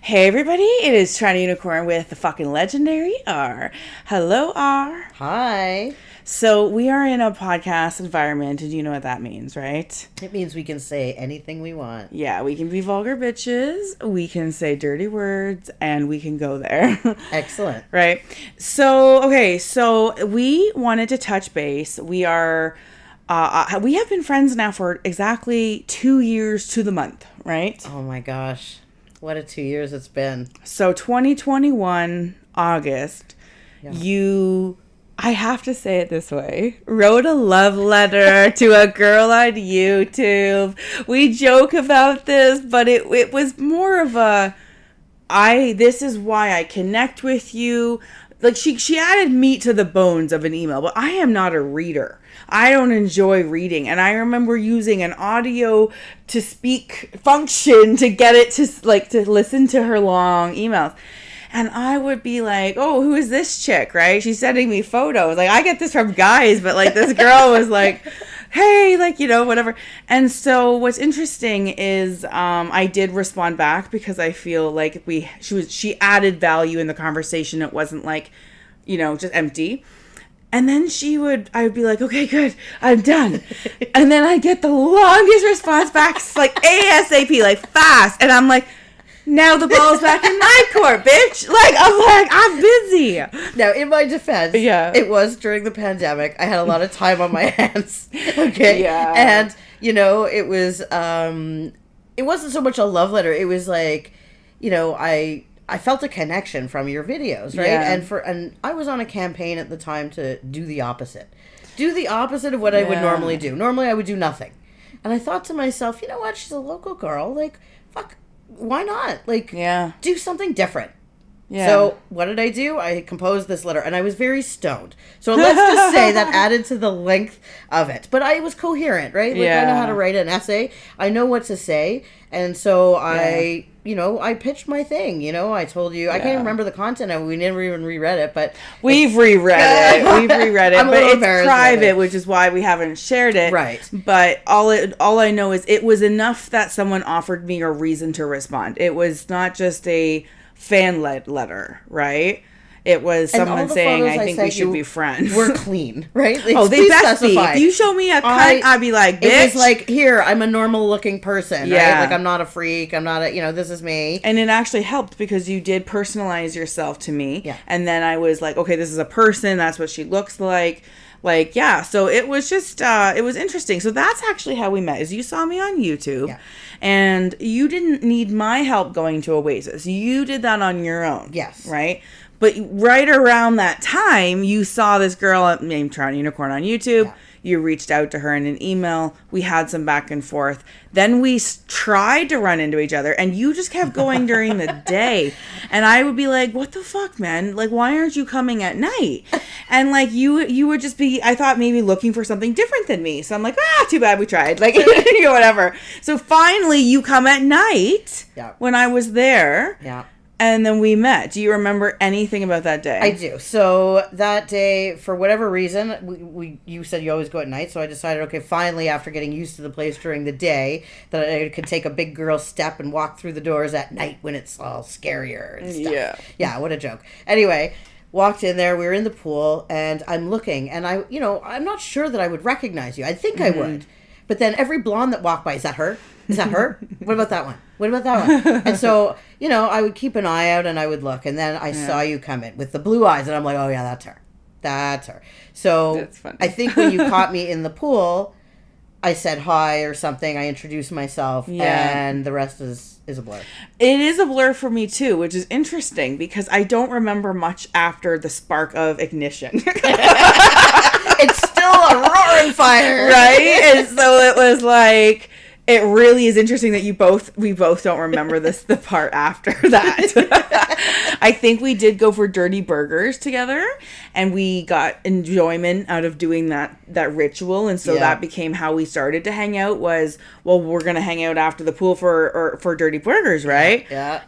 Hey everybody, it is TorontoUnicorn with the fucking legendary R. Hello R. Hi. So we are in a podcast environment and you know what that means, right? It means we can say anything we want. Yeah, we can be vulgar bitches, we can say dirty words, and we can go there. Excellent. Right? So we wanted to touch base. We have been friends now for exactly 2 years to the month, right? Oh my gosh. What a 2 years it's been. So 2021, August, I have to say it this way, wrote a love letter to a girl on YouTube. We joke about this, but it was more of this is why I connect with you. Like she added meat to the bones of an email, but I am not a reader. I don't enjoy reading. And I remember using an audio to speak function to get it to listen to her long emails. And I would be like, oh, who is this chick, right? She's sending me photos. Like, I get this from guys, but like this girl was like, hey, like, whatever. And so what's interesting is I did respond back because I feel like she added value in the conversation. It wasn't like, just empty. And then I would be like, okay, good, I'm done. And then I get the longest response back, like ASAP, like fast. And I'm like, now the ball's back in my court, bitch. I'm busy. Now, in my defense, it was during the pandemic. I had a lot of time on my hands. Okay. Yeah. And, it wasn't so much a love letter. It was like, I felt a connection from your videos, right? Yeah. And I was on a campaign at the time to do the opposite. Do the opposite of what I would normally do. Normally I would do nothing. And I thought to myself, you know what? She's a local girl. Like, fuck, why not? Like, do something different. Yeah. So what did I do? I composed this letter, and I was very stoned. So let's just say that added to the length of it. But I was coherent, right? Like, I know how to write an essay. I know what to say. And so I pitched my thing. I told you. I can't remember the content of it. We never even reread it, but we've reread it. But it's private, which is why we haven't shared it. Right. But all I know is it was enough that someone offered me a reason to respond. It was not just a fan-led letter, right? It was someone saying, I think we should be friends. We're clean, right? Like, they best specify. Be. If you show me a cut, I'd be like, bitch. It was like, here, I'm a normal-looking person, right? Like, I'm not a freak. I'm not this is me. And it actually helped because you did personalize yourself to me. Yeah. And then I was like, okay, this is a person. That's what she looks like. Like, yeah. So it was just, it was interesting. So that's actually how we met, is you saw me on YouTube. Yeah. And you didn't need my help going to Oasis. You did that on your own. Yes. Right? But right around that time, you saw this girl named TorontoUnicorn on YouTube. Yeah. You reached out to her in an email. We had some back and forth. Then we tried to run into each other, and you just kept going during the day. And I would be like, what the fuck, man? Like, why aren't you coming at night? And, like, you would just be, I thought, maybe looking for something different than me. So I'm like, too bad we tried. Like, whatever. So finally, you come at night when I was there. Yeah. And then we met. Do you remember anything about that day? I do. So that day, for whatever reason, you said you always go at night. So I decided, okay, finally, after getting used to the place during the day, that I could take a big girl step and walk through the doors at night when it's all scarier and stuff. Yeah. Yeah, what a joke. Anyway, walked in there. We were in the pool, and I'm looking, and I'm not sure that I would recognize you. I think I would. But then every blonde that walked by, is that her? Is that her? What about that one? What about that one? And so, I would keep an eye out and I would look. And then I saw you come in with the blue eyes. And I'm like, oh, yeah, that's her. That's her. So that's funny. I think when you caught me in the pool, I said hi or something. I introduced myself. And the rest is a blur. It is a blur for me, too, which is interesting because I don't remember much after the spark of ignition. It's still a roaring fire. Right? And so it was like... It really is interesting that we both don't remember the part after that. I think we did go for dirty burgers together, and we got enjoyment out of doing that ritual, and so that became how we started to hang out. Was, well, we're gonna hang out after the pool for dirty burgers, right? Yeah.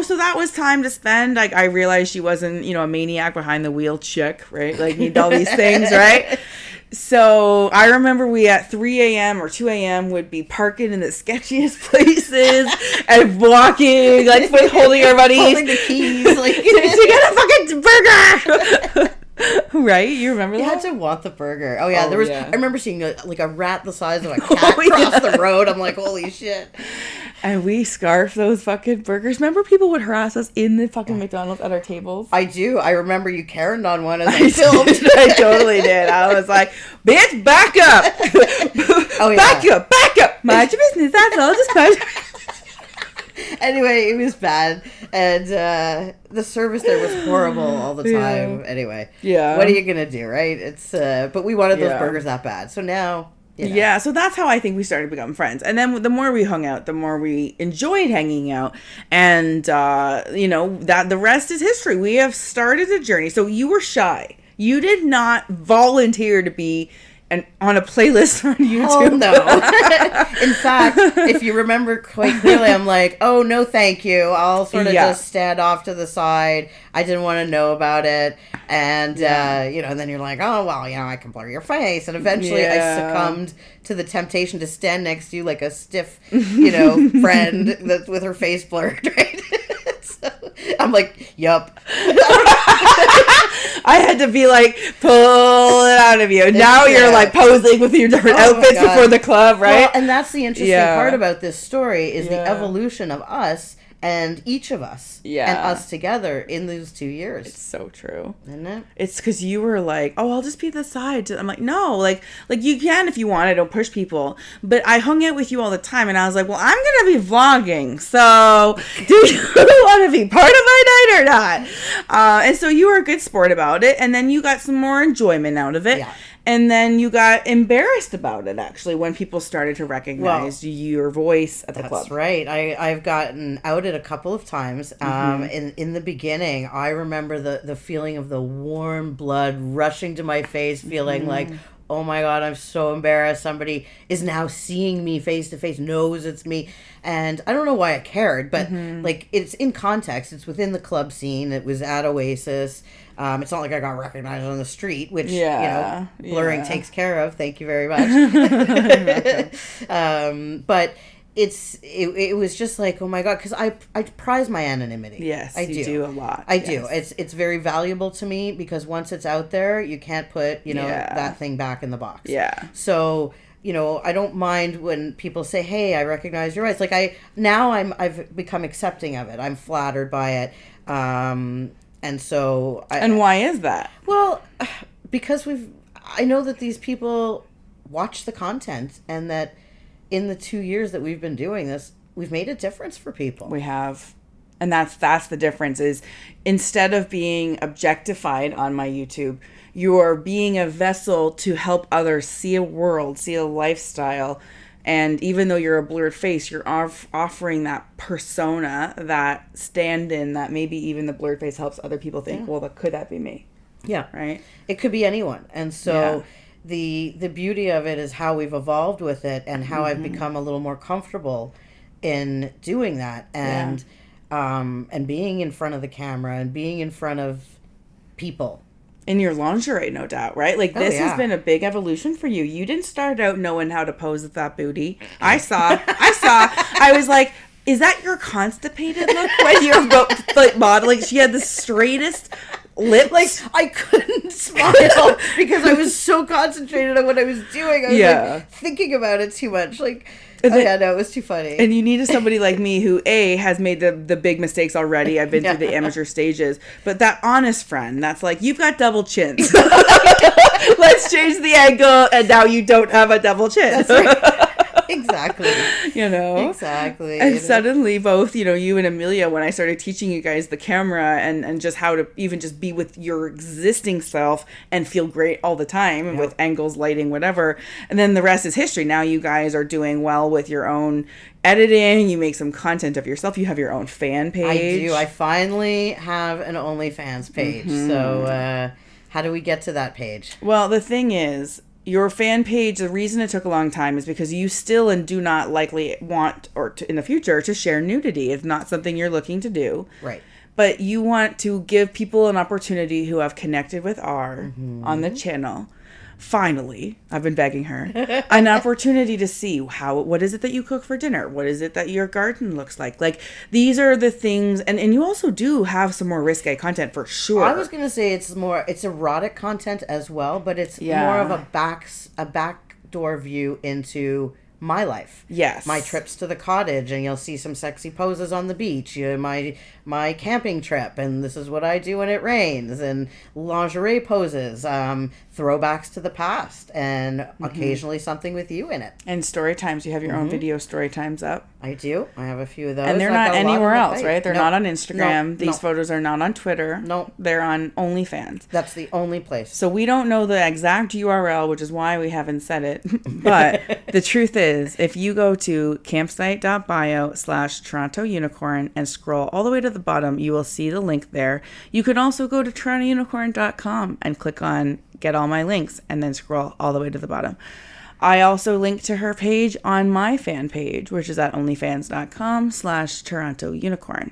So that was time to spend. Like, I realized she wasn't, a maniac behind the wheel chick, right? Like, need all these things, right? So I remember we at 3 a.m. or 2 a.m. would be parking in the sketchiest places and walking, like holding our buddies. Holding the keys, like, to get a fucking burger. Right? You remember that? You had to want the burger. Oh, yeah. I remember seeing a rat the size of a cat cross the road. I'm like, holy shit. And we scarfed those fucking burgers. Remember people would harass us in the fucking McDonald's at our tables? I do. I remember you Karen'd on one as I filmed. I totally did. I was like, bitch, back up. Oh, yeah. Back up. Mind your business. That's all. Just mind your business. Anyway, it was bad. And the service there was horrible all the time. Yeah. Anyway. Yeah. What are you going to do, right? It's but we wanted those burgers that bad. So now... You know. Yeah, so that's how I think we started to become friends. And then the more we hung out, the more we enjoyed hanging out. And, that the rest is history. We have started a journey. So you were shy. You did not volunteer to be on a playlist on YouTube. Oh, no. In fact, if you remember quite clearly, I'm like, oh, no, thank you. I'll sort of just stand off to the side. I didn't want to know about it. And, and then you're like, oh, well, I can blur your face. And eventually I succumbed to the temptation to stand next to you like a stiff, friend that's with her face blurred, right? So I'm like, yup. I had to be like, pull it out of you. Now you're like posing with your different outfits before the club, right? Well, and that's the interesting part about this story is the evolution of us and each of us and us together in those 2 years. It's so true. Isn't it? It's because you were like, oh, I'll just be the side. I'm like, no, like you can if you want. I don't push people. But I hung out with you all the time. And I was like, well, I'm going to be vlogging. So do you want to be part of my night or not? And so you were a good sport about it. And then you got some more enjoyment out of it. Yeah. And then you got embarrassed about it, actually, when people started to recognize your voice at the club. That's right. I've gotten outed a couple of times. In the beginning, I remember the feeling of the warm blood rushing to my face, feeling like, oh my God, I'm so embarrassed. Somebody is now seeing me face to face, knows it's me. And I don't know why I cared, but it's in context. It's within the club scene. It was at Oasis. It's not like I got recognized on the street, which, blurring takes care of. Thank you very much. But it was just like, oh my God, because I prize my anonymity. Yes, I do a lot. I do. It's very valuable to me because once it's out there, you can't put, that thing back in the box. Yeah. So... I don't mind when people say, hey, I recognize your voice. Like I've become accepting of it. I'm flattered by it. And so... And why is that? Well, because I know that these people watch the content and that in the 2 years that we've been doing this, we've made a difference for people. We have. And that's the difference is instead of being objectified on my YouTube, you're being a vessel to help others see a world, see a lifestyle. And even though you're a blurred face, you're offering that persona, that stand-in, that maybe even the blurred face helps other people think, well, could that be me? Yeah. Right? It could be anyone. And so the beauty of it is how we've evolved with it and how I've become a little more comfortable in doing that. And being in front of the camera and being in front of people. In your lingerie, no doubt, right? Like, this has been a big evolution for you. You didn't start out knowing how to pose with that booty. I saw. I was like, is that your constipated look when you're modeling? She had the straightest lips. Like, I couldn't smile because I was so concentrated on what I was doing. I was thinking about it too much. Like... it was too funny. And you needed somebody like me who, has made the big mistakes already. I've been through the amateur stages. But that honest friend, that's like, you've got double chins. Let's change the angle, and now you don't have a double chin. That's right. Exactly. Exactly. And suddenly both, you and Amelia, when I started teaching you guys the camera and just how to even just be with your existing self and feel great all the time with angles, lighting, whatever. And then the rest is history. Now you guys are doing well with your own editing. You make some content of yourself. You have your own fan page. I do. I finally have an OnlyFans page. So how do we get to that page? Well, the thing is, your fan page, the reason it took a long time is because you still and do not likely want in the future to share nudity. It's not something you're looking to do. Right. But you want to give people an opportunity who have connected with R on the channel finally, I've been begging her, an opportunity to see what is it that you cook for dinner? What is it that your garden looks like? Like, these are the things, and you also do have some more risque content for sure. I was going to say it's erotic content as well, but it's more of a backdoor view into my life. Yes. My trips to the cottage, and you'll see some sexy poses on the beach. My camping trip, and this is what I do when it rains, and lingerie poses, throwbacks to the past, and occasionally something with you in it. And story times. You have your own video story times up. I do. I have a few of those. And they're not anywhere else, right? They're not on Instagram. Nope. These photos are not on Twitter. Nope. They're on OnlyFans. That's the only place. So we don't know the exact URL, which is why we haven't said it. But the truth is, if you go to campsite.bio/TorontoUnicorn and scroll all the way to the bottom, you will see the link there. You could also go to TorontoUnicorn.com and click on Get All My Links and then scroll all the way to the bottom. I also link to her page on my fan page, which is at onlyfans.com/TorontoUnicorn.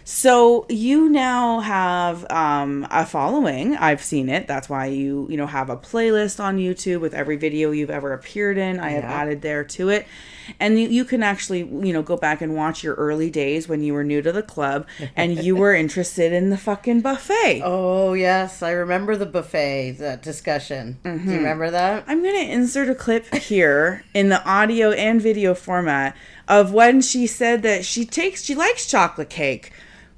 So you now have a following. I've seen it. That's why you have a playlist on YouTube with every video you've ever appeared in. I have added there to it. And you can actually, go back and watch your early days when you were new to the club and you were interested in the fucking buffet. Oh, yes. I remember the buffet, that discussion. Mm-hmm. Do you remember that? I'm going to insert a clip here in the audio and video format of when she said that she likes chocolate cake,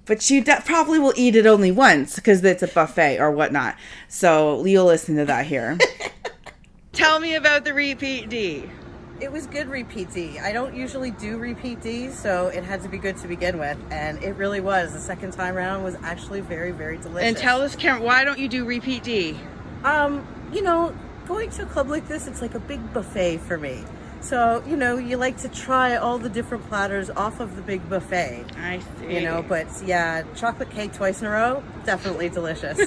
but she probably will eat it only once because it's a buffet or whatnot. So you'll listen to that here. Tell me about the repeat D. It was good repeat D. I don't usually do repeat D, so it had to be good to begin with, and it really was. The second time around was actually very, very delicious. And tell us, Karen, why don't you do repeat D? Going to a club like this, it's like a big buffet for me. So, you like to try all the different platters off of the big buffet. I see. But yeah, chocolate cake twice in a row, definitely delicious.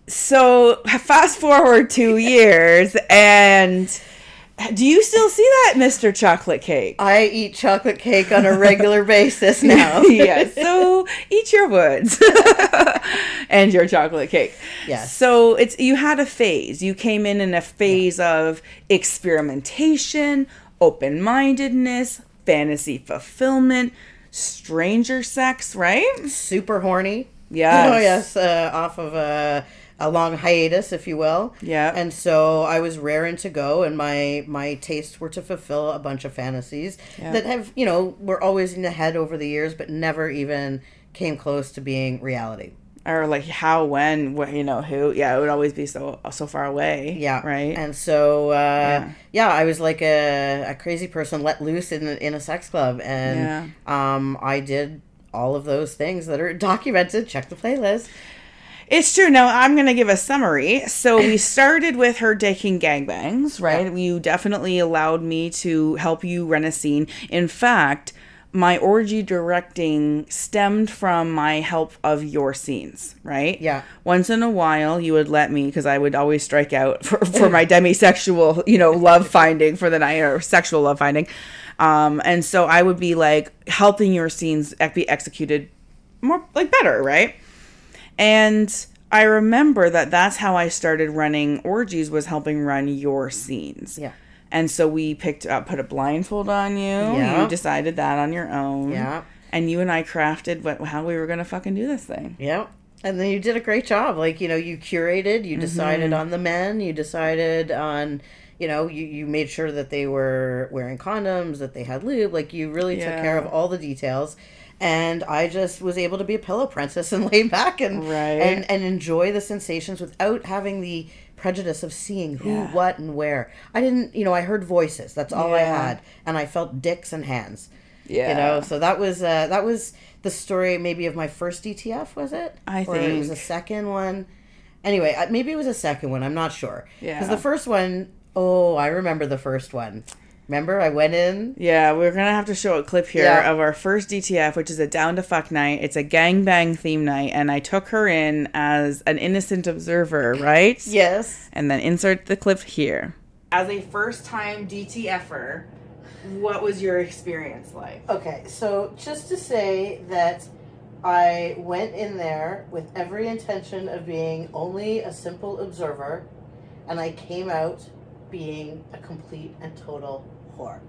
So, fast forward 2 years, and do you still see that, Mr. Chocolate Cake? I eat chocolate cake on a regular basis now. Yes, so eat your woods and your chocolate cake. Yes. So you had a phase. You came in a phase of experimentation, open-mindedness, fantasy fulfillment, stranger sex, right? Super horny. Yes. Oh, yes. Off of a long hiatus, if you will. Yeah. And so I was raring to go, and my tastes were to fulfill a bunch of fantasies that have, were always in the head over the years, but never even came close to being reality. Or like how, when, who. Yeah, it would always be so far away. Yeah. Right. And so, I was like a crazy person let loose in a sex club. And I did all of those things that are documented. Check the playlist. It's true. Now, I'm going to give a summary. So we started with her taking gangbangs, right? Yeah. You definitely allowed me to help you run a scene. In fact, my orgy directing stemmed from my help of your scenes, right? Yeah. Once in a while, you would let me, because I would always strike out for my demisexual, love finding for the night, or sexual love finding. And so I would be like helping your scenes be executed more, like better, right? And I remember that's how I started running orgies, was helping run your scenes. Yeah. And so we put a blindfold on you. Yeah. You decided that on your own. Yeah. And you and I crafted how we were going to fucking do this thing. Yeah. And then you did a great job. Like, you curated, you decided on the men, you decided on, you made sure that they were wearing condoms, that they had lube. Like, you really took care of all the details. And I just was able to be a pillow princess and lay back and enjoy the sensations without having the prejudice of seeing who, what, and where. I didn't, I heard voices. That's all I had. And I felt dicks and hands. Yeah. So that was the story maybe of my first DTF, was it? I think. Or it was a second one. Anyway, maybe it was a second one. I'm not sure. Yeah. Because the first one, I remember the first one. Remember, I went in. Yeah, we're going to have to show a clip here of our first DTF, which is a down to fuck night. It's a gangbang theme night, and I took her in as an innocent observer, right? Yes. And then insert the clip here. As a first-time DTFer, what was your experience like? Okay, so just to say that I went in there with every intention of being only a simple observer, and I came out being a complete and total whore.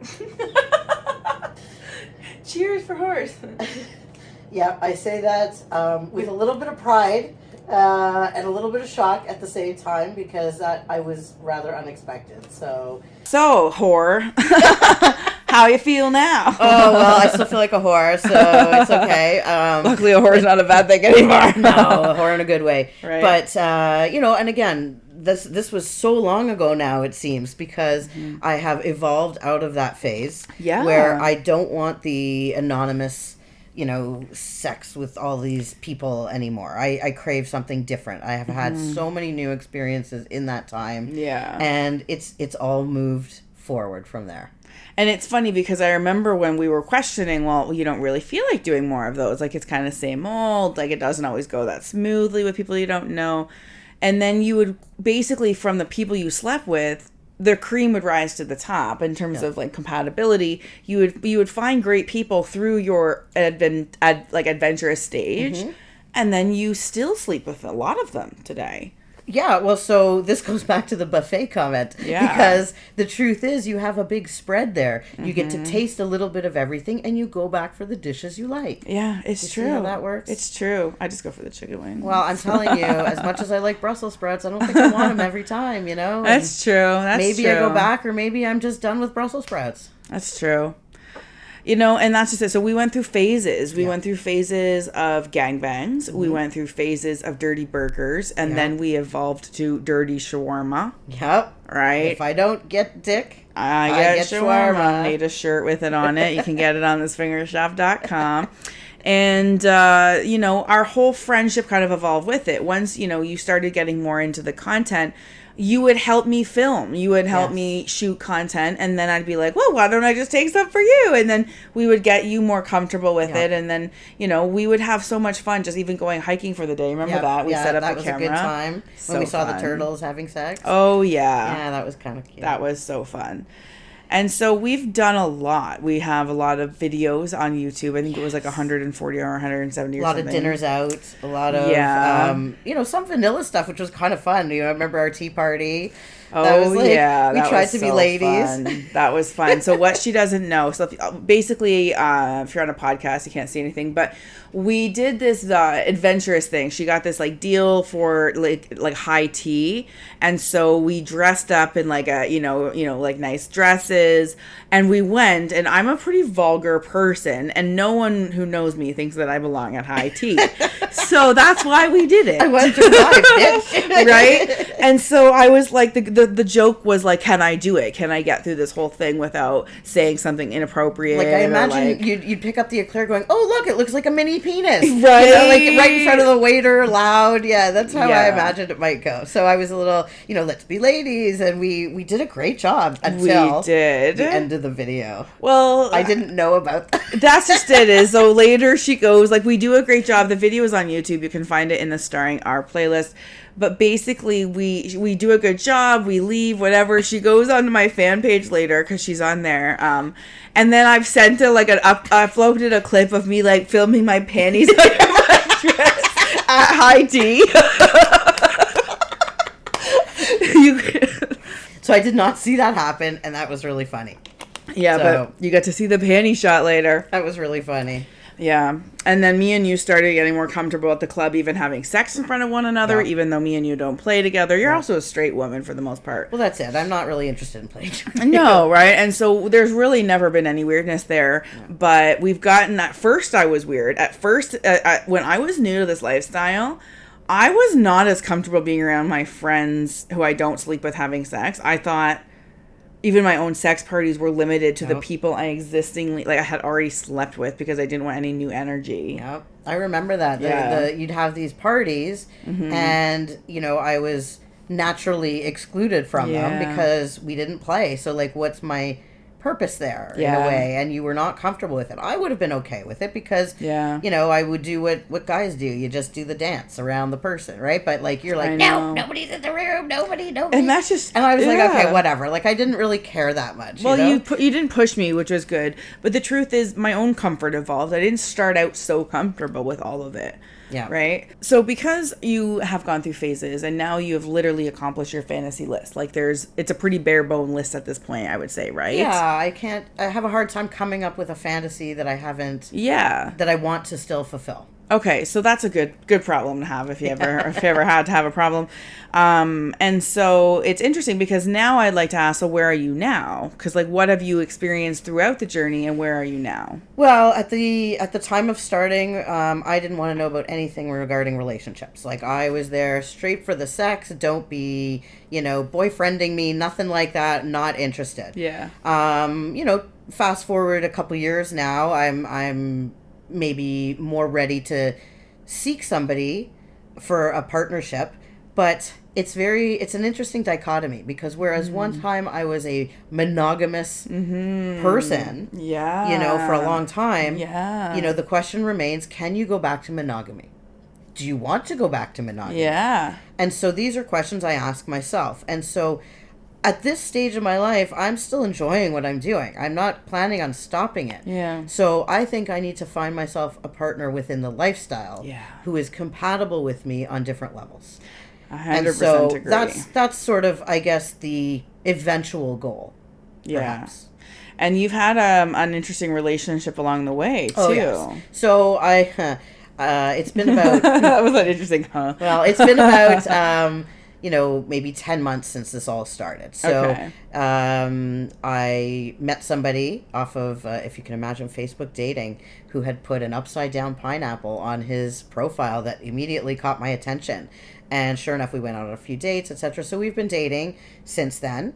Cheers for whores. Yeah, I say that with a little bit of pride and a little bit of shock at the same time, because I was rather unexpected. So, whore, how you feel now? Oh, well, I still feel like a whore, so it's okay. Luckily, a whore is not a bad thing anymore. No, a whore in a good way. Right. But, and again, this was so long ago now, it seems, because I have evolved out of that phase. Yeah. Where I don't want the anonymous, sex with all these people anymore. I crave something different. I have had so many new experiences in that time. Yeah. And it's all moved forward from there. And it's funny because I remember when we were questioning, well, you don't really feel like doing more of those. Like, it's kind of same old. Like, it doesn't always go that smoothly with people you don't know. And then you would basically, from the people you slept with, the cream would rise to the top in terms of like compatibility. You would find great people through your adventurous stage, and then you still sleep with a lot of them today. Yeah, well, so this goes back to the buffet comment. Yeah. Because the truth is, you have a big spread there. You get to taste a little bit of everything, and you go back for the dishes you like. Yeah, it's true. See how that works? It's true. I just go for the chicken wings. Well, I'm telling you, as much as I like Brussels sprouts, I don't think I want them every time, That's true. Maybe I go back, or maybe I'm just done with Brussels sprouts. That's true. And that's just it. So we went through phases. We went through phases of gangbangs. We went through phases of dirty burgers. And then we evolved to dirty shawarma. Yep. Right? If I don't get dick, I get shawarma. Made a shirt with it on it. You can get it on thisfingershop.com. And, our whole friendship kind of evolved with it. Once, you started getting more into the content, you would help me film. You would help me shoot content. And then I'd be like, well, why don't I just take some for you? And then we would get you more comfortable with it. And then, we would have so much fun just even going hiking for the day. Remember that? We set up the camera. That was a good time. So when we saw fun. the turtles having sex. Oh, yeah. Yeah, that was kind of cute. That was so fun. And so we've done a lot. We have a lot of videos on YouTube. I think it was like 140 or 170 or something. A lot of dinners out. A lot of, some vanilla stuff, which was kind of fun. I remember our tea party. Oh, we tried to be so ladies. Fun. That was fun. So what she doesn't know, so basically, if you're on a podcast, you can't see anything, but we did this adventurous thing. She got this like deal for like high tea, and so we dressed up in like a like nice dresses, and we went. And I'm a pretty vulgar person, and no one who knows me thinks that I belong at high tea. So that's why we did it. I went through life, bitch. Right? And so I was like, the joke was like, can I do it? Can I get through this whole thing without saying something inappropriate? Like, I imagine you'd pick up the eclair going, oh, look, it looks like a mini penis. Right. Like right in front of the waiter, loud. Yeah, that's how I imagined it might go. So I was a little, let's be ladies. And we did a great job until the end of the video. Well, I didn't know about that. That's just it. So later she goes, like, we do a great job. The video is on YouTube. You can find it in the Starring Our playlist. But basically, we do a good job. We leave, whatever. She goes onto my fan page later because she's on there. And then I've sent her like uploaded a clip of me like filming my panties under my dress at high tea. So I did not see that happen, and that was really funny. Yeah, but you got to see the panty shot later. That was really funny. Yeah. And then me and you started getting more comfortable at the club, even having sex in front of one another, even though me and you don't play together. You're also a straight woman for the most part. Well, that's it. I'm not really interested in playing. No, right? And so there's really never been any weirdness there. Yeah. But we've gotten, at first I was weird. At first, when I was new to this lifestyle, I was not as comfortable being around my friends who I don't sleep with having sex. I thought even my own sex parties were limited to the people I I had already slept with because I didn't want any new energy. Yep. I remember that. You'd have these parties and, I was naturally excluded from them because we didn't play. So, like, what's my purpose there in a way, and you were not comfortable with it. I would have been okay with it because, you know, I would do what guys do. You just do the dance around the person, right? But like, you're like, no, nobody's in the room, nobody. And that's just, and I was like, okay, whatever. Like, I didn't really care that much. Well, you know? you didn't push me, which was good. But the truth is, my own comfort evolved. I didn't start out so comfortable with all of it. Yeah. Right? So because you have gone through phases and now you have literally accomplished your fantasy list, like it's a pretty bare bone list at this point, I would say, right? Yeah, I have a hard time coming up with a fantasy that I haven't, that I want to still fulfill. Okay, so that's a good problem to have if you ever had to have a problem. And so it's interesting because now I'd like to ask, so where are you now? Because like, what have you experienced throughout the journey, and where are you now? Well, at the time of starting, I didn't want to know about anything regarding relationships. Like, I was there straight for the sex. Don't be, you know, boyfriending me, nothing like that. Not interested. Yeah. You know, fast forward a couple years now, I'm maybe more ready to seek somebody for a partnership, but it's an interesting dichotomy because whereas one time I was a monogamous person, you know, for a long time, you know, the question remains, can you go back to monogamy? Do you want to go back to monogamy? Yeah. And so these are questions I ask myself. And so at this stage of my life, I'm still enjoying what I'm doing. I'm not planning on stopping it. Yeah. So I think I need to find myself a partner within the lifestyle who is compatible with me on different levels. 100% and so agree. That's sort of, I guess, the eventual goal. Perhaps. And you've had an interesting relationship along the way too. Oh, yes. So it's been about that was interesting, huh? Well, it's been about you know, maybe 10 months since this all started. So I met somebody off of, if you can imagine, Facebook dating, who had put an upside down pineapple on his profile that immediately caught my attention. And sure enough, we went out on a few dates, etc. So we've been dating since then.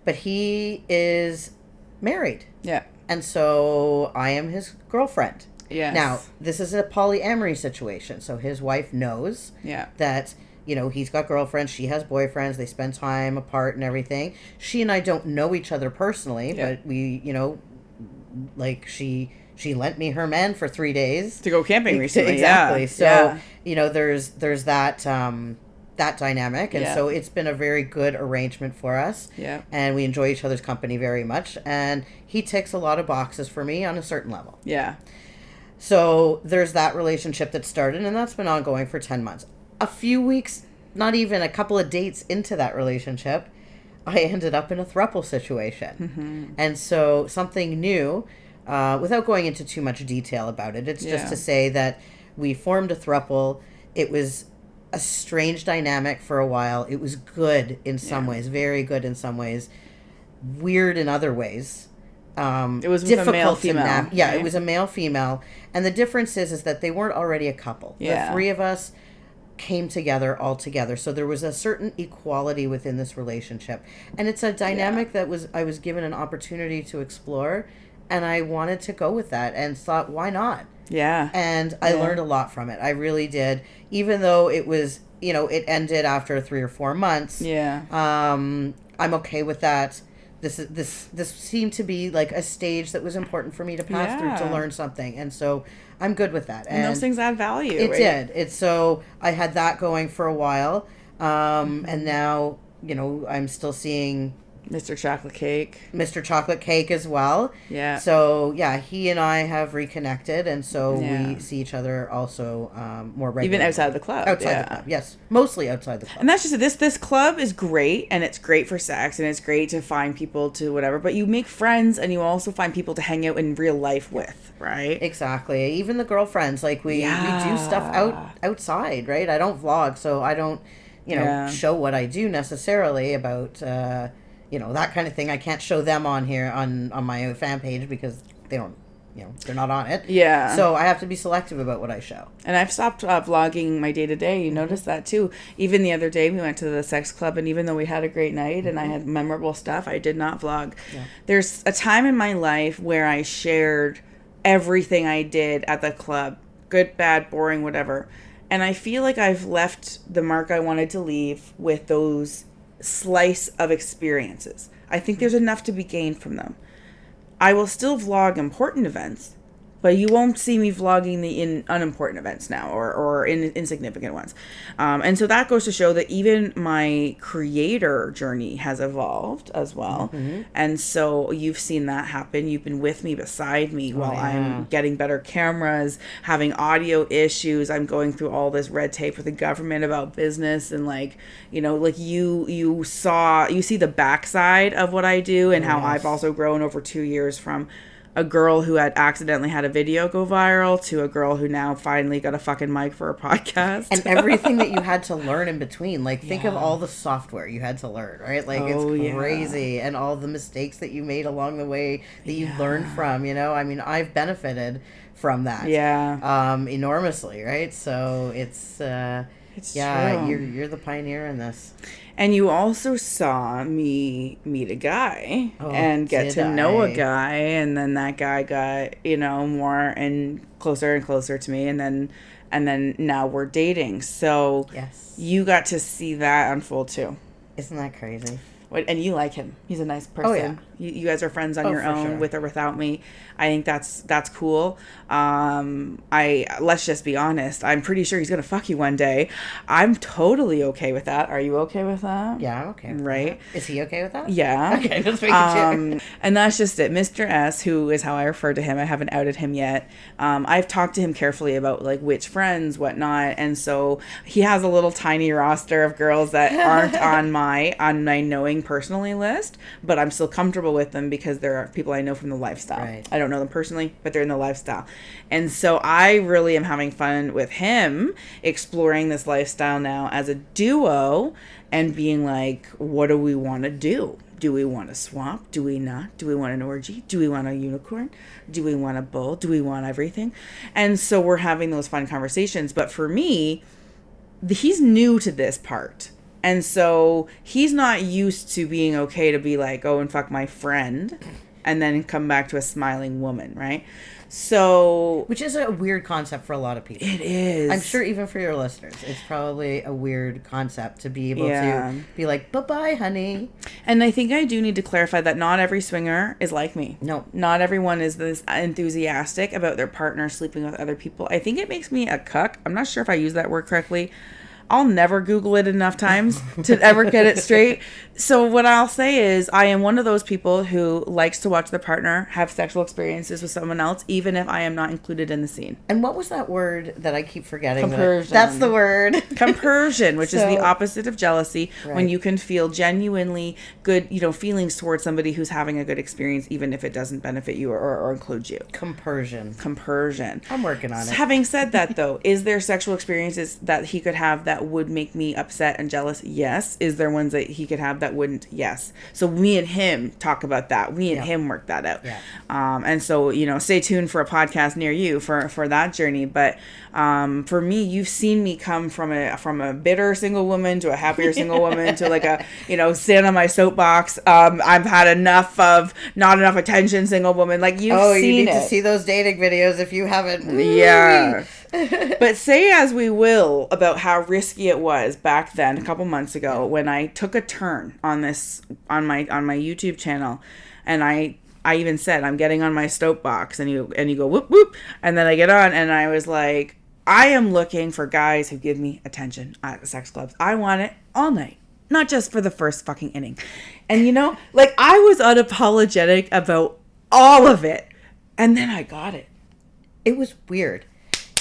But he is married. Yeah. And so I am his girlfriend. Yes. Now, this is a polyamory situation. So his wife knows that, you know, he's got girlfriends, she has boyfriends, they spend time apart and everything. She and I don't know each other personally, but we, you know, like she lent me her man for 3 days. To go camping recently. Exactly. So, you know, there's that that dynamic. And so it's been a very good arrangement for us. Yeah. And we enjoy each other's company very much. And he ticks a lot of boxes for me on a certain level. Yeah. So there's that relationship that started, and that's been ongoing for 10 months. A few weeks, not even a couple of dates into that relationship, I ended up in a throuple situation. And so something new, without going into too much detail about it, it's just to say that we formed a throuple. It was a strange dynamic for a while. It was good in some ways, very good in some ways, weird in other ways. It was with a male female. Right? It was a male female, and the difference is that they weren't already a couple. The three of us came together all together, so there was a certain equality within this relationship, and it's a dynamic that I was given an opportunity to explore, and I wanted to go with that and thought, why not? And I learned a lot from it. I really did, even though it was, you know, it ended after 3 or 4 months. I'm okay with that. This seemed to be like a stage that was important for me to pass through to learn something, and so I'm good with that. And those things add value. It did. It's so I had that going for a while, and now, you know, I'm still seeing Mr. Chocolate Cake as well. So he and I have reconnected, and so we see each other also more regularly. Even outside the club. Outside the club, yes, mostly outside the club. And that's just it. This club is great, and it's great for sex, and it's great to find people to whatever. But you make friends, and you also find people to hang out in real life with, right? Exactly. Even the girlfriends, like we do stuff outside, right? I don't vlog, so I don't, you know, show what I do necessarily about. You know, that kind of thing. I can't show them on here on my fan page because they don't, you know, they're not on it. So I have to be selective about what I show. And I've stopped vlogging my day to day. You notice that too. Even the other day we went to the sex club, and even though we had a great night and I had memorable stuff, I did not vlog. There's a time in my life where I shared everything I did at the club, good, bad, boring, whatever. And I feel like I've left the mark I wanted to leave with those slice of experiences. I think there's enough to be gained from them. I will still vlog important events, but you won't see me vlogging the unimportant events now, or insignificant ones. And so that goes to show that even my creator journey has evolved as well. Mm-hmm. And so you've seen that happen. You've been with me, beside me, while I'm getting better cameras, having audio issues. I'm going through all this red tape with the government about business, and like, you know, like you see the backside of what I do, and how I've also grown over 2 years from a girl who had accidentally had a video go viral to a girl who now finally got a fucking mic for a podcast. And everything that you had to learn in between. Like, think of all the software you had to learn, right? Like, it's crazy. And all the mistakes that you made along the way that you learned from, you know? I mean, I've benefited from that. Enormously, right? So it's true. You're the pioneer in this. And you also saw me meet a guy and get to know a guy, and then that guy got, you know, more and closer to me, and then now we're dating. So you got to see that unfold too. Isn't that crazy? And you like him. He's a nice person. You guys are friends on your own, with or without me. I think that's cool. Let's just be honest. I'm pretty sure he's gonna fuck you one day. I'm totally okay with that. Are you okay with that? Yeah, I'm okay with that. Is he okay with that? Yeah. Okay, let's make it sure. And that's just it. Mr. S, who is how I refer to him. I haven't outed him yet. I've talked to him carefully about like which friends, whatnot, and so he has a little tiny roster of girls that aren't on my knowing personally list, but I'm still comfortable with them because they're people I know from the lifestyle. Right. I don't know them personally, but they're in the lifestyle. And so I really am having fun with him exploring this lifestyle now as a duo, and being like, what do we want to do? Do we want to swap? Do we not? Do we want an orgy? Do we want a unicorn? Do we want a bull? Do we want everything? And so we're having those fun conversations. But for me, he's new to this part. And so he's not used to being okay to be like, oh, and fuck my friend, and then come back to a smiling woman, right? So, which is a weird concept for a lot of people. It is. I'm sure even for your listeners, it's probably a weird concept to be able to be like, bye-bye, honey. And I think I do need to clarify that not every swinger is like me. No. Not everyone is this enthusiastic about their partner sleeping with other people. I think it makes me a cuck. I'm not sure if I use that word correctly. I'll never Google it enough times to ever get it straight. So what I'll say is I am one of those people who likes to watch their partner have sexual experiences with someone else, even if I am not included in the scene. And what was that word that I keep forgetting? Compersion. That's the word. Compersion, which is the opposite of jealousy, when you can feel genuinely good, you know, feelings towards somebody who's having a good experience, even if it doesn't benefit you or include you. Compersion. I'm working on it. Having said that, though, is there sexual experiences that he could have that would make me upset and jealous? Yes. Is there ones that he could have that wouldn't? Yes. So me and him talk about that. We and him work that out. Yeah. And so, you know, stay tuned for a podcast near you for that journey. But for me, you've seen me come from a bitter single woman to a happier single woman to like a, you know, stand on my soapbox. I've had enough of not enough attention single woman. Like you've seen you need to see those dating videos if you haven't. Yeah. But say as we will about how risky it was back then, a couple months ago, when I took a turn on my YouTube channel, and I even said I'm getting on my soapbox, and you go whoop whoop, and then I get on, and I was like, I am looking for guys who give me attention at the sex clubs. I want it all night, not just for the first fucking inning. And you know, like I was unapologetic about all of it, and then I got it. It was weird.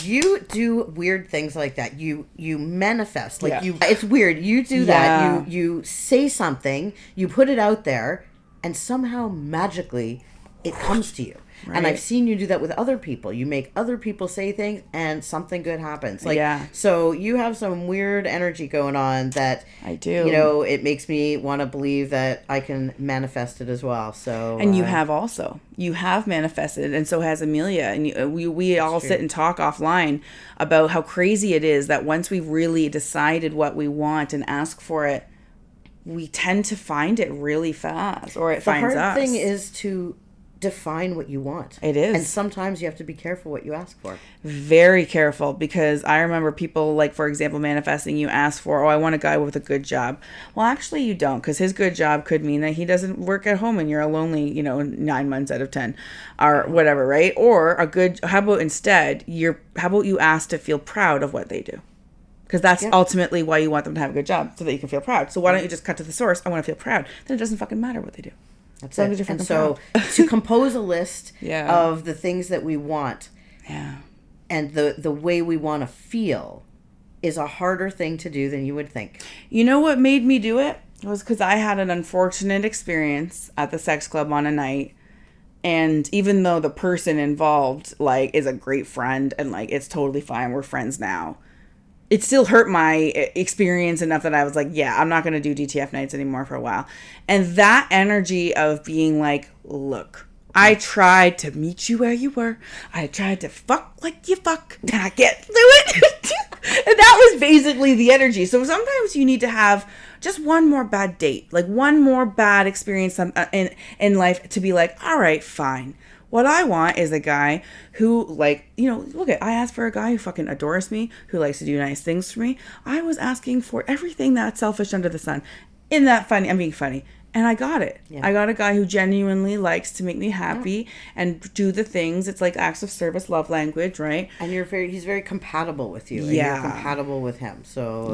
You do weird things like that. You manifest like it's weird. You do that. You say something, you put it out there, and somehow magically it comes to you. Right. And I've seen you do that with other people. You make other people say things and something good happens. So you have some weird energy going on that I do. You know, it makes me want to believe that I can manifest it as well. So and you have manifested, and so has Amelia. And we all sit and talk offline about how crazy it is that once we've really decided what we want and ask for it, we tend to find it really fast, or it finds us. The hard thing is to define what you want. It is. And sometimes you have to be careful what you ask for. Very careful, because I remember people, like, for example, manifesting, you ask for, oh, I want a guy with a good job. Well, actually you don't, because his good job could mean that he doesn't work at home and you're a lonely, 9 months out of 10 or whatever, right? Or how about instead, how about you ask to feel proud of what they do? Because that's ultimately why you want them to have a good job, so that you can feel proud. So why don't you just cut to the source? I want to feel proud. Then it doesn't fucking matter what they do. That's it. And so to compose a list of the things that we want and the way we want to feel is a harder thing to do than you would think. You know what made me do it? It was because I had an unfortunate experience at the sex club on a night. And even though the person involved, like, is a great friend and, like, it's totally fine, we're friends now, it still hurt my experience enough that I was like, yeah, I'm not going to do DTF nights anymore for a while. And that energy of being like, look, I tried to meet you where you were. I tried to fuck like you fuck, and I can't do it. And that was basically the energy. So sometimes you need to have just one more bad date, like one more bad experience in life to be like, all right, fine. What I want is a guy who, like, I asked for a guy who fucking adores me, who likes to do nice things for me. I was asking for everything that's selfish under the sun. Isn't that funny? I'm being funny. And I got it. Yeah. I got a guy who genuinely likes to make me happy and do the things. It's like acts of service, love language, right? And he's very compatible with you. And you're compatible with him. So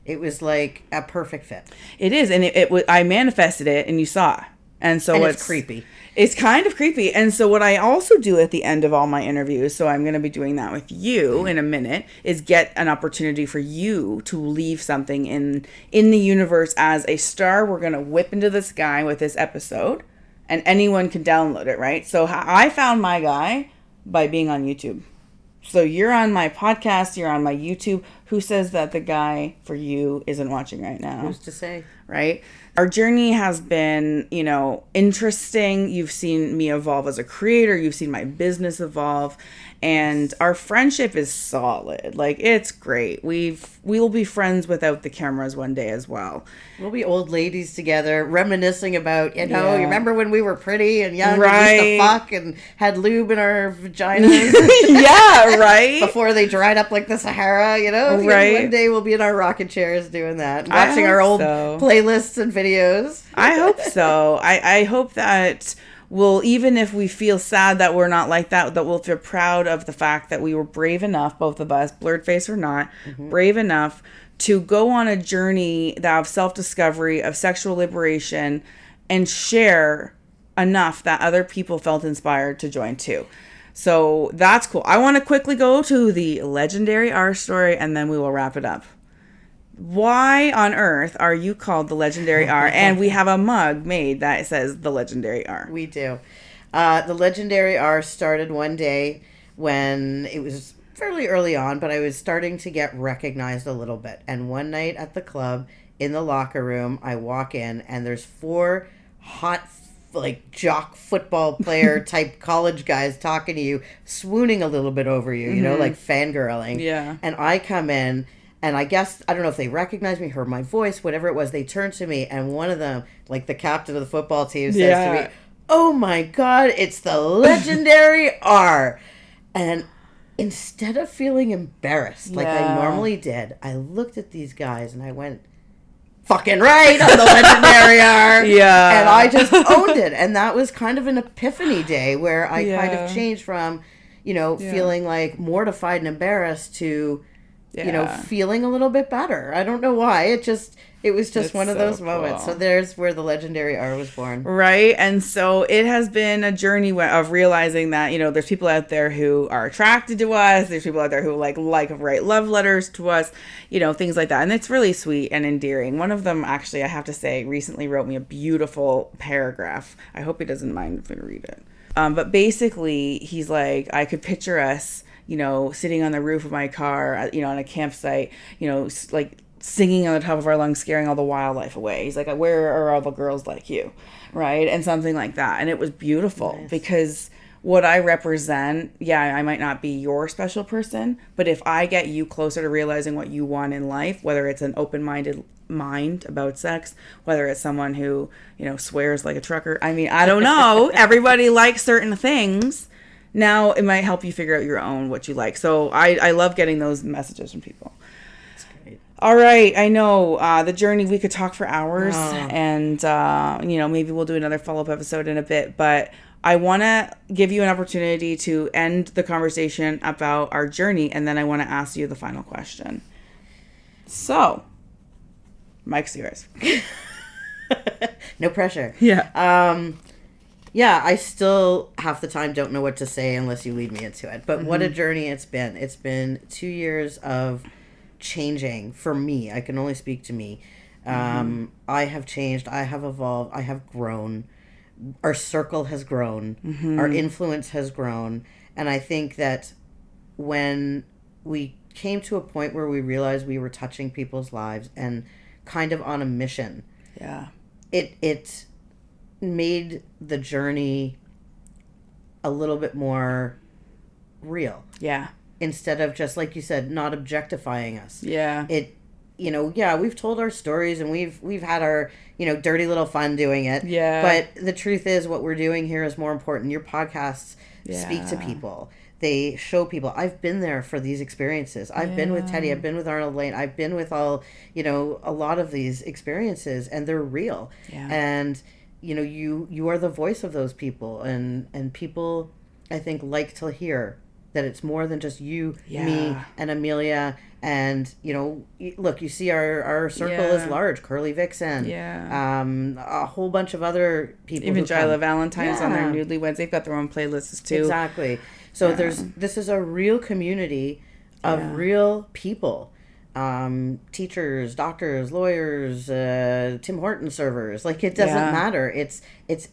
it was like a perfect fit. It is. And I manifested it, and you saw. And so it's creepy. It's kind of creepy. And so what I also do at the end of all my interviews, so I'm going to be doing that with you in a minute, is get an opportunity for you to leave something in the universe as a star. We're going to whip into the sky with this episode, and anyone can download it, right? So I found my guy by being on YouTube. So you're on my podcast, you're on my YouTube. Who says that the guy for you isn't watching right now? Who's to say? Right? Our journey has been, interesting. You've seen me evolve as a creator. You've seen my business evolve. And our friendship is solid. Like, it's great. We'll be friends without the cameras one day as well. We'll be old ladies together, reminiscing about, you remember when we were pretty and young right. and used to fuck and had lube in our vaginas? Yeah, right? Before they dried up like the Sahara, Right. One day we'll be in our rocking chairs doing that, watching our old playlists and videos. I hope so. I hope that even if we feel sad that we're not like that we'll feel proud of the fact that we were brave enough, both of us, blurred face or not, brave enough to go on a journey of self-discovery, of sexual liberation, and share enough that other people felt inspired to join too. So that's cool. I want to quickly go to the legendary R story, and then we will wrap it up. Why on earth are you called the Legendary R? And we have a mug made that says the Legendary R. We do. The Legendary R started one day when it was fairly early on, but I was starting to get recognized a little bit. And one night at the club, in the locker room, I walk in, and there's 4 hot, like, jock football player type college guys talking to you, swooning a little bit over you, like fangirling. Yeah. And I come in, and I guess, I don't know if they recognized me, heard my voice, whatever it was, they turned to me, and one of them, like the captain of the football team, says to me, "Oh my God, it's the Legendary R." And instead of feeling embarrassed like I normally did, I looked at these guys and I went, fucking right, I'm the Legendary R. Yeah. And I just owned it. And that was kind of an epiphany day where I kind of changed from, feeling like mortified and embarrassed to, feeling a little bit better. I don't know why. It was just one of those moments. So there's where the Legendary R was born. Right. And so it has been a journey of realizing that, there's people out there who are attracted to us. There's people out there who like write love letters to us, things like that. And it's really sweet and endearing. One of them, actually, I have to say, recently wrote me a beautiful paragraph. I hope he doesn't mind if I read it. But basically, he's like, I could picture us, sitting on the roof of my car, on a campsite, like singing on the top of our lungs, scaring all the wildlife away. He's like, where are all the girls like you? Right. And something like that. And it was beautiful because what I represent, I might not be your special person, but if I get you closer to realizing what you want in life, whether it's an open-minded mind about sex, whether it's someone who, you know, swears like a trucker. I mean, I don't know. Everybody likes certain things. Now it might help you figure out your own, what you like. So I love getting those messages from people. That's great. All right. I know the journey, we could talk for hours, and, you know, maybe we'll do another follow-up episode in a bit, but I want to give you an opportunity to end the conversation about our journey, and then I want to ask you the final question. So, mic's yours. No pressure. Yeah. Yeah, I still half the time don't know what to say unless you lead me into it. But what a journey it's been. It's been 2 years of changing for me. I can only speak to me. I have changed. I have evolved. I have grown. Our circle has grown. Our influence has grown. And I think that when we came to a point where we realized we were touching people's lives and kind of on a mission, it made the journey a little bit more real. Yeah. Instead of just, like you said, not objectifying us. Yeah. It, you know, yeah, we've told our stories and we've had our, you know, dirty little fun doing it. Yeah. But the truth is what we're doing here is more important. Your podcasts speak to people. They show people. I've been there for these experiences. I've been with Teddy. I've been with Arnold Lane. I've been with all, you know, a lot of these experiences, and they're real. Yeah. And, you know, you are the voice of those people, and people, I think, like to hear that it's more than just you, me, and Amelia. And, you know, look, you see our circle is large. Curly Vixen. Yeah. A whole bunch of other people. Even Jyla Valentine's on their Newlyweds. They've got their own playlists too. Exactly. So this is a real community of real people. Teachers, doctors, lawyers, Tim Horton servers. Like, it doesn't matter. It's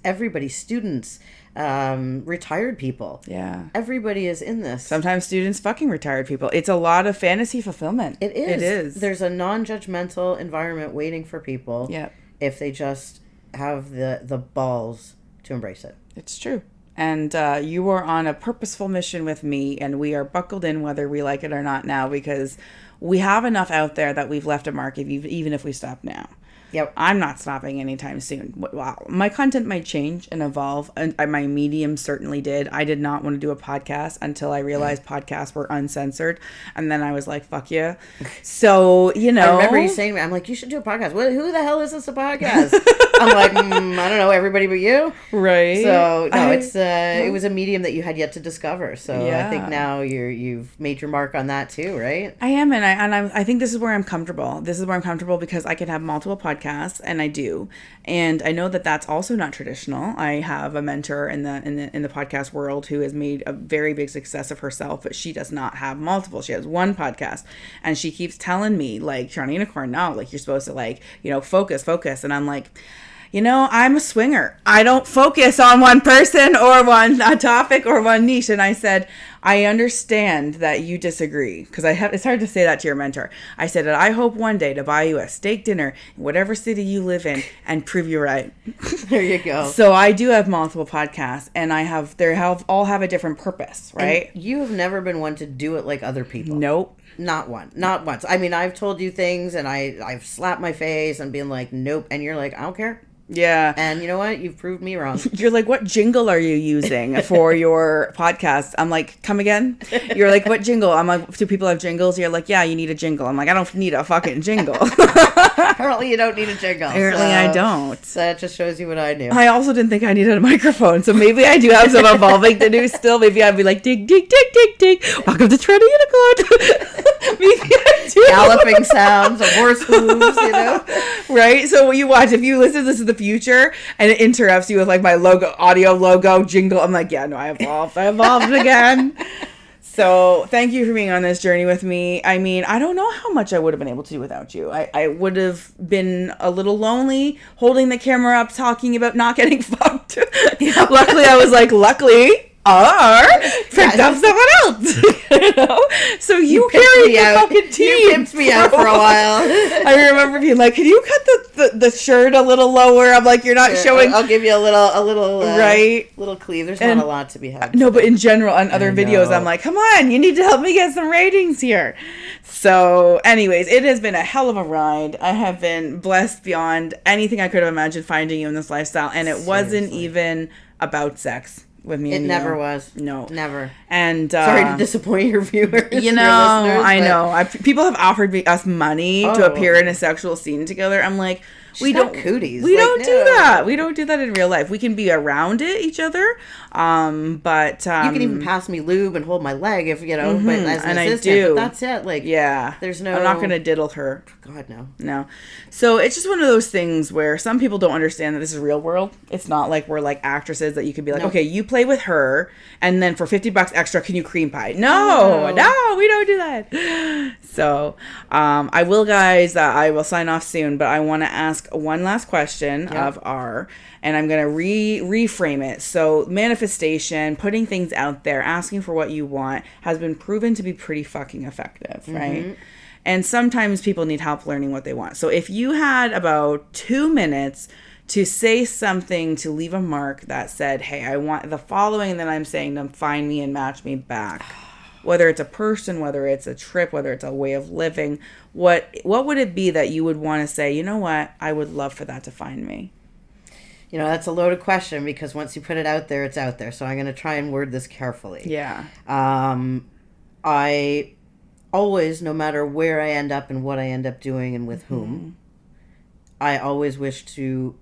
everybody. Students, retired people. Yeah. Everybody is in this. Sometimes students fucking retired people. It's a lot of fantasy fulfillment. It is. It is. There's a non-judgmental environment waiting for people. Yep. If they just have the balls to embrace it. It's true. And you are on a purposeful mission with me, and we are buckled in whether we like it or not now, because we have enough out there that we've left a mark, even if we stop now. Yep. I'm not stopping anytime soon. Wow. My content might change and evolve, and my medium certainly did. I did not want to do a podcast until I realized podcasts were uncensored, and then I was like, fuck yeah. So, you know. I remember you saying to me, I'm like, you should do a podcast. Who the hell is this a podcast? I'm like, I don't know, everybody but you. Right. So, no, it was a medium that you had yet to discover. So I think now you've made your mark on that too, right? I am, and I think this is where I'm comfortable. This is where I'm comfortable because I can have multiple podcasts, and I do. And I know that that's also not traditional. I have a mentor in the podcast world who has made a very big success of herself, but she does not have multiple. She has one podcast, and she keeps telling me, like, TorontoUnicorn, no, like, you're supposed to, like, you know, focus. And I'm like, you know, I'm a swinger. I don't focus on one person or a topic or one niche. And I said, I understand that you disagree, because it's hard to say that to your mentor. I said that I hope one day to buy you a steak dinner in whatever city you live in and prove you right. There you go. So I do have multiple podcasts, and all have a different purpose, right? And you have never been one to do it like other people. Nope. Not once. I mean, I've told you things, and I've slapped my face and been like, nope. And you're like, I don't care. Yeah. And you know what? You've proved me wrong. You're like, what jingle are you using for your podcast? I'm like, come again? You're like, what jingle? I'm like, do people have jingles? You're like, yeah, you need a jingle. I'm like, I don't need a fucking jingle. Apparently you don't need a jingle. Apparently I don't. So that just shows you what I knew. I also didn't think I needed a microphone. So maybe I do have some evolving to do still. Maybe I'd be like, dig, dig, dig, dig, dig. Welcome to TorontoUnicorn. Maybe I do. Galloping sounds of horse hooves, you know? Right? So what you watch, if you listen to this in the future and it interrupts you with like my audio logo jingle, I'm like, yeah, no, I evolved again. So thank you for being on this journey with me. I mean, I don't know how much I would have been able to do without you. I would have been a little lonely holding the camera up, talking about not getting fucked. Luckily, I was like, picked up someone else. You know? So you carried the fucking team. You pimped me out for a while. I remember being like, can you cut the shirt a little lower? I'm like, you're not showing. I'll give you a little right, little cleave. There's not a lot to be had. No, but in general, on other videos, I'm like, come on, you need to help me get some ratings here. So, anyways, it has been a hell of a ride. I have been blessed beyond anything I could have imagined finding you in this lifestyle. And it wasn't even about sex with me and you. It never was. No. Never. And sorry to disappoint your viewers. You know, I know. People have offered us money to appear in a sexual scene together. I'm like, we don't cooties. We don't do that. We don't do that in real life. We can be around each other, but you can even pass me lube and hold my leg if you know. But as an assistant, I do. But that's it. Like, there's no. I'm not gonna diddle her. God no. No. So it's just one of those things where some people don't understand that this is real world. It's not like we're like actresses that you could be like, okay, you play with her, and then for $50 extra, can you cream pie? No, we don't do that. So, I will, guys. I will sign off soon, but I want to ask one last question of R, and I'm going to reframe it. So manifestation, putting things out there, asking for what you want has been proven to be pretty fucking effective, right? And sometimes people need help learning what they want. So if you had about 2 minutes to say something to leave a mark that said, hey, I want the following, and then I'm saying to find me and match me back. Whether it's a person, whether it's a trip, whether it's a way of living, what would it be that you would want to say, you know what, I would love for that to find me? You know, that's a loaded question because once you put it out there, it's out there. So I'm going to try and word this carefully. Yeah. I always, no matter where I end up and what I end up doing and with whom, I always wish to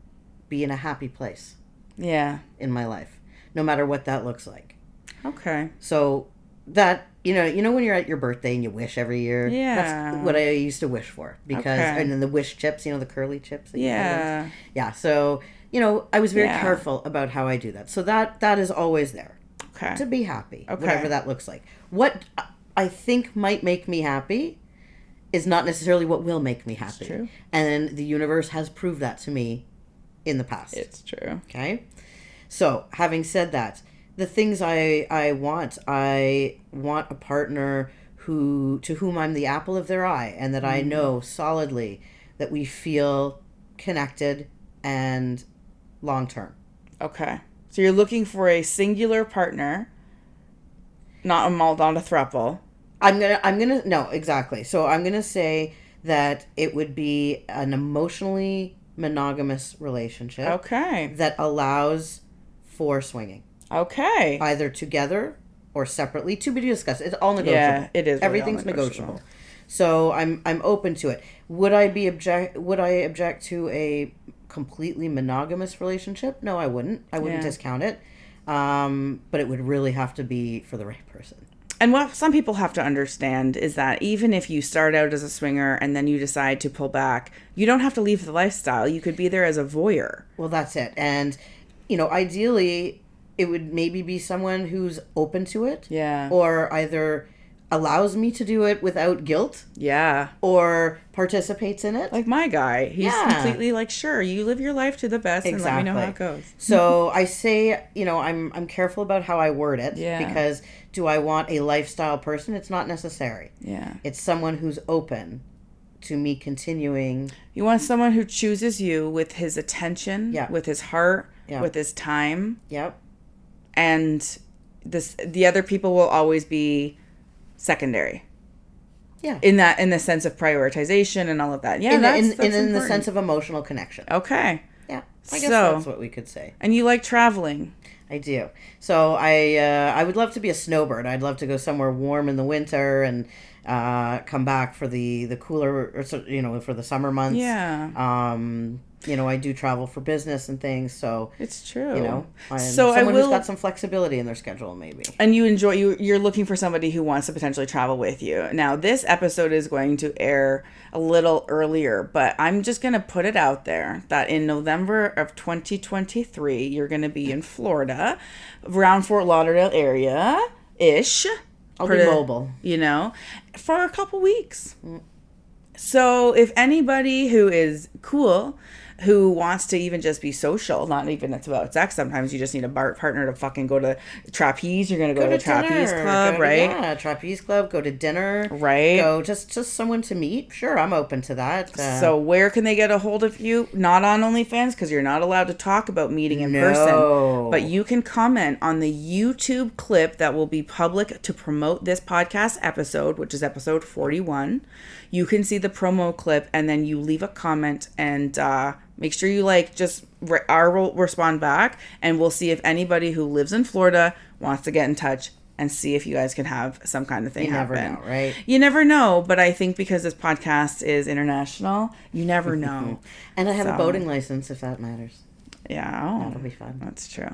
be in a happy place. Yeah. In my life, no matter what that looks like. Okay. So that, you know when you're at your birthday and you wish every year? Yeah. That's what I used to wish for. Because, and then the wish chips, you know, the curly chips. Yeah. Yeah. So, you know, I was very careful about how I do that. So that is always there. Okay. To be happy. Okay. Whatever that looks like. What I think might make me happy is not necessarily what will make me happy. It's true. And the universe has proved that to me in the past. It's true. Okay. So, having said that, the things I want a partner to whom I'm the apple of their eye, and that I know solidly that we feel connected and long term. Okay. So you're looking for a singular partner, not a throuple. No, exactly. So I'm gonna say that it would be an emotionally monogamous relationship. Okay. That allows for swinging. Okay. Either together or separately, to be discussed. It's all negotiable. Yeah, it is. Everything's negotiable. So I'm open to it. Would I object to a completely monogamous relationship? No, I wouldn't. I wouldn't discount it. But it would really have to be for the right person. And what some people have to understand is that even if you start out as a swinger and then you decide to pull back, you don't have to leave the lifestyle. You could be there as a voyeur. Well, that's it. And, you know, ideally, it would maybe be someone who's open to it. Yeah. Or either allows me to do it without guilt. Yeah. Or participates in it. Like my guy. He's completely like, sure, you live your life to the best and let me know how it goes. So I say, you know, I'm careful about how I word it. Yeah. Because do I want a lifestyle person? It's not necessary. Yeah. It's someone who's open to me continuing. You want someone who chooses you with his attention, with his heart, with his time. Yep. And the other people will always be secondary. Yeah. In the sense of prioritization and all of that. Yeah. That's in the sense of emotional connection. Okay. Yeah. I guess that's what we could say. And you like traveling. I do. So I would love to be a snowbird. I'd love to go somewhere warm in the winter and come back for the cooler, or, you know, for the summer months. Yeah. You know, I do travel for business and things, so it's true. You know, so someone who's got some flexibility in their schedule, maybe. And you're looking for somebody who wants to potentially travel with you. Now, this episode is going to air a little earlier, but I'm just going to put it out there that in November of 2023, you're going to be in Florida, around Fort Lauderdale area-ish. I'll be mobile. You know, for a couple weeks. So if anybody who is cool who wants to even just be social, not even it's about sex. Sometimes you just need a partner to fucking go to trapeze. You're going to go to the trapeze club, right? Yeah, trapeze club, go to dinner. Right. Go, just someone to meet. Sure, I'm open to that. So where can they get a hold of you? Not on OnlyFans, because you're not allowed to talk about meeting in person. But you can comment on the YouTube clip that will be public to promote this podcast episode, which is episode 41. You can see the promo clip, and then you leave a comment, and make sure you I'll respond back, and we'll see if anybody who lives in Florida wants to get in touch and see if you guys can have some kind of thing happen. You never know, right? You never know, but I think because this podcast is international, you never know. And I have a boating license, if that matters. Yeah. That'll be fun. That's true.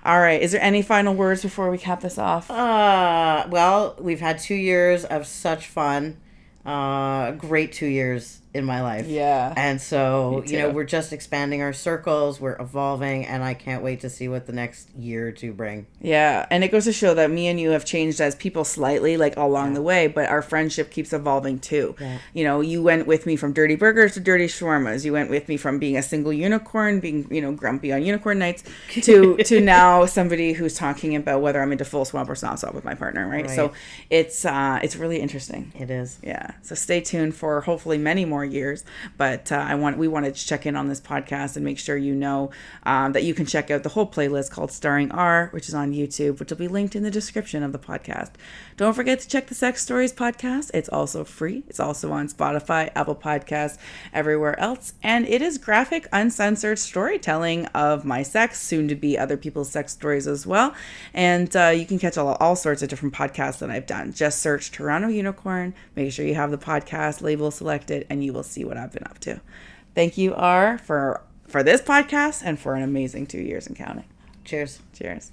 All right. Is there any final words before we cap this off? Well, we've had 2 years of such fun. Great 2 years in my life. Yeah. And so, we're just expanding our circles, we're evolving, and I can't wait to see what the next year or two bring. Yeah. And it goes to show that me and you have changed as people slightly, along the way, but our friendship keeps evolving too. Yeah. You went with me from dirty burgers to dirty shawarmas. You went with me from being a single unicorn, being, grumpy on unicorn nights, to now somebody who's talking about whether I'm into full swap or soft swap with my partner, right? So it's really interesting. It is. Yeah. So stay tuned for hopefully many more years, but we wanted to check in on this podcast and make sure that you can check out the whole playlist called Starring R, which is on YouTube, which will be linked in the description of the podcast. Don't forget to check the Sex Stories podcast. It's also free. It's also on Spotify, Apple Podcasts, everywhere else, and it is graphic, uncensored storytelling of my sex, soon to be other people's sex stories as well. And you can catch all sorts of different podcasts that I've done. Just search Toronto Unicorn. Make sure you have the podcast label selected, and you will see what I've been up to. Thank you, R, for this podcast and for an amazing 2 years and counting. Cheers. Cheers.